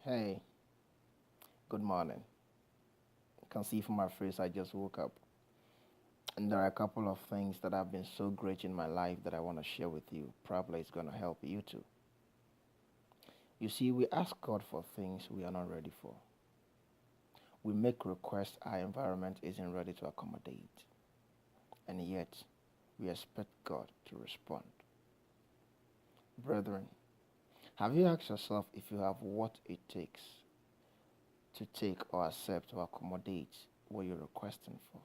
Hey, good morning. You can see from my face I just woke up. And there are a couple of things that have been so great in my life that I want to share with you. Probably it's going to help you too. You see, we ask God for things we are not ready for. We make requests our environment isn't ready to accommodate. And yet, we expect God to respond. Brethren, have you asked yourself if you have what it takes to take or accept or accommodate what you're requesting for?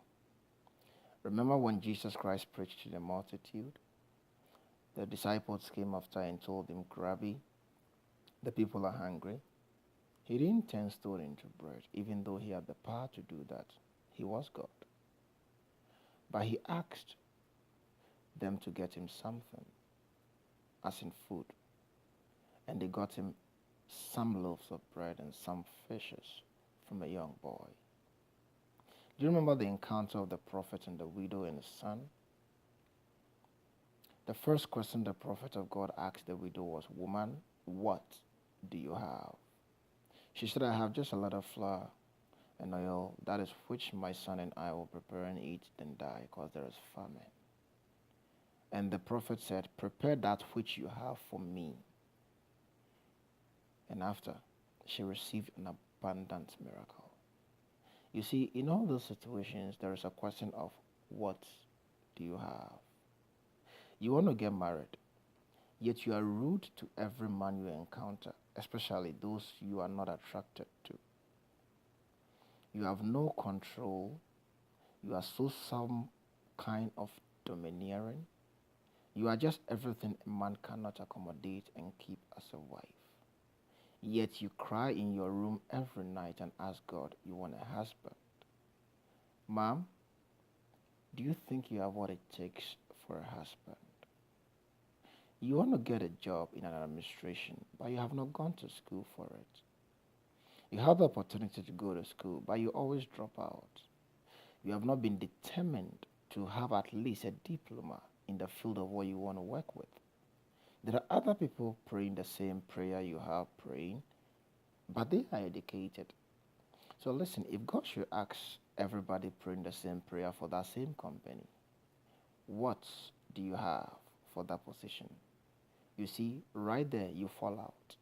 Remember when Jesus Christ preached to the multitude? The disciples came after and told him, Rabbi, the people are hungry. He didn't turn stone into bread, even though he had the power to do that. He was God. But he asked them to get him something, as in food. And they got him some loaves of bread and some fishes from a young boy. Do you remember the encounter of the prophet and the widow and his son? The first question the prophet of God asked the widow was, Woman, what do you have? She said, I have just a lot of flour and oil, that is which my son and I will prepare and eat, then die, because there is famine. And the prophet said, Prepare that which you have for me. And after, she received an abundant miracle. You see, in all those situations, there is a question of what do you have? You want to get married, yet you are rude to every man you encounter, especially those you are not attracted to. You have no control. You are so some kind of domineering. You are just everything a man cannot accommodate and keep as a wife. Yet you cry in your room every night and ask God you want a husband. Mom, do you think you have what it takes for a husband? You want to get a job in an administration, but you have not gone to school for it. You have the opportunity to go to school, but you always drop out. You have not been determined to have at least a diploma in the field of what you want to work with. There are other people praying the same prayer you have praying, but they are educated. So listen, if God should ask everybody praying the same prayer for that same company, what do you have for that position? You see, right there you fall out.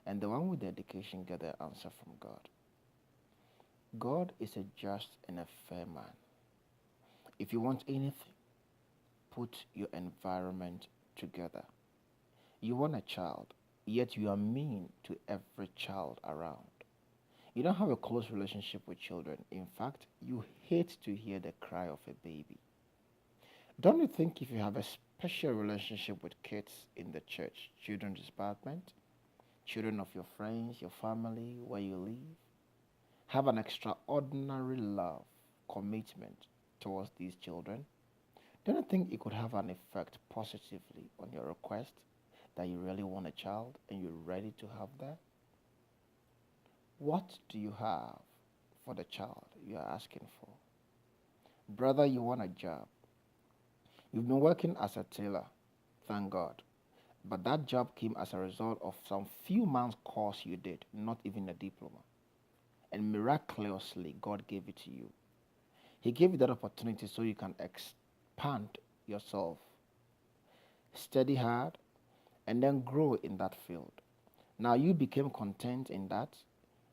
And the one with the education get the answer from God. God is a just and a fair man. If you want anything, put your environment together. You want a child, yet you are mean to every child around. You don't have a close relationship with children. In fact, you hate to hear the cry of a baby. Don't you think if you have a special relationship with kids in the church, children's department, children of your friends, your family, where you live, have an extraordinary love, commitment towards these children, don't you think it could have an effect positively on your request that you really want a child and you're ready to have that? What do you have for the child you are asking for? Brother, you want a job. You've been working as a tailor, thank God. But that job came as a result of some few months course you did, not even a diploma. And miraculously, God gave it to you. He gave you that opportunity so you can expand yourself, study hard, and then grow in that field. Now you became content in that,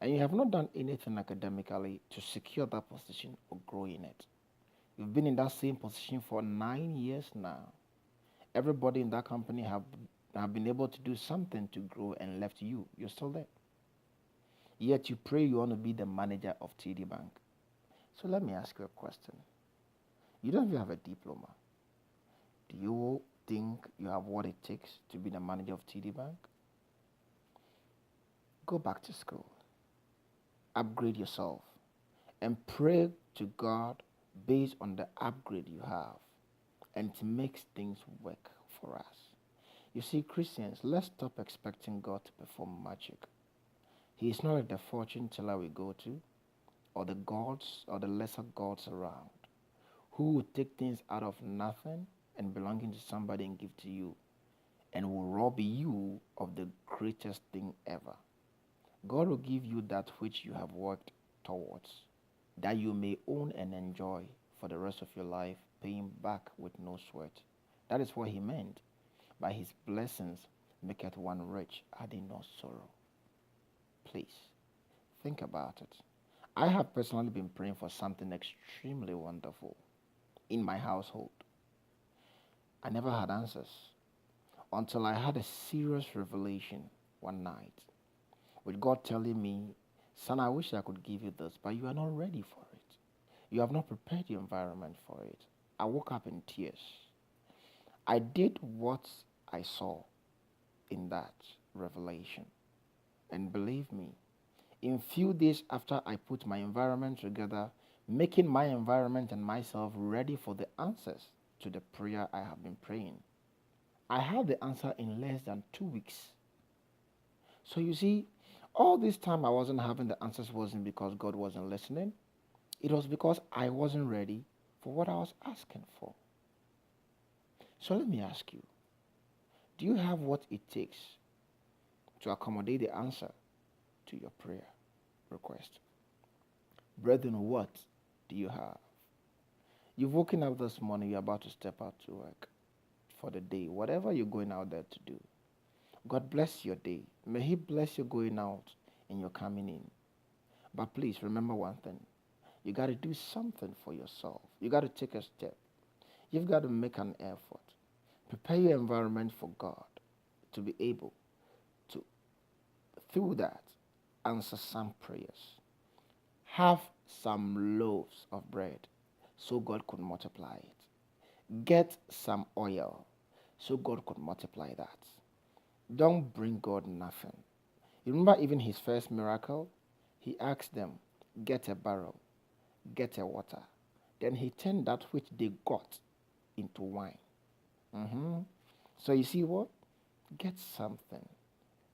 and you have not done anything academically to secure that position or grow in it. You've been in that same position for 9 years now. Everybody in that company have been able to do something to grow and left you. You're still there. Yet you pray you want to be the manager of TD Bank. So let me ask you a question. You don't even have a diploma. Do you think you have what it takes to be the manager of TD Bank? Go back to school. Upgrade yourself. And pray to God based on the upgrade you have. And it makes things work for us. You see, Christians, let's stop expecting God to perform magic. He is not like the fortune teller we go to, or the gods or the lesser gods around, who will take things out of nothing and belonging to somebody and give to you, and will rob you of the greatest thing ever. God will give you that which you have worked towards, that you may own and enjoy for the rest of your life, paying back with no sweat. That is what he meant by his blessings maketh one rich, adding no sorrow. Please, think about it. I have personally been praying for something extremely wonderful in my household. I never had answers until I had a serious revelation one night with God telling me, son, I wish I could give you this, but you are not ready for it. You have not prepared your environment for it. I woke up in tears. I did what I saw in that revelation. And believe me, in few days after I put my environment together, making my environment and myself ready for the answers to the prayer I have been praying, I had the answer in less than 2 weeks. So you see, all this time I wasn't having the answers wasn't because God wasn't listening. It was because I wasn't ready for what I was asking for. So let me ask you, do you have what it takes to accommodate the answer to your prayer request? Brethren, what do you have? You've woken up this morning, you're about to step out to work for the day, whatever you're going out there to do. God bless your day. May he bless you going out and your coming in. But please remember one thing. You got to do something for yourself. You got to take a step. You've got to make an effort. Prepare your environment for God to be able to, through that, answer some prayers. Have some loaves of bread so God could multiply it. Get some oil so God could multiply that. Don't bring God nothing. You remember even his first miracle? He asked them, get a barrel, get a water. Then he turned that which they got into wine. So you see what? Get something.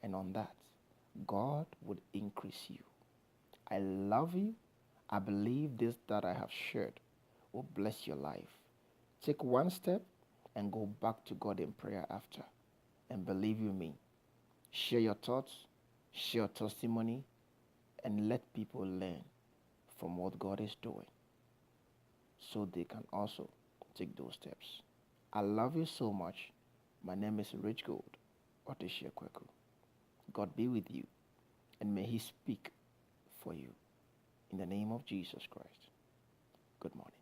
And on that, God would increase you. I love you. I believe this that I have shared will bless your life. Take one step and go back to God in prayer after. And believe you me, share your thoughts, share your testimony, and let people learn from what God is doing so they can also take those steps. I love you so much. My name is Richgold, Odishie Kwaku. God be with you, and may he speak for you. In the name of Jesus Christ. Good morning.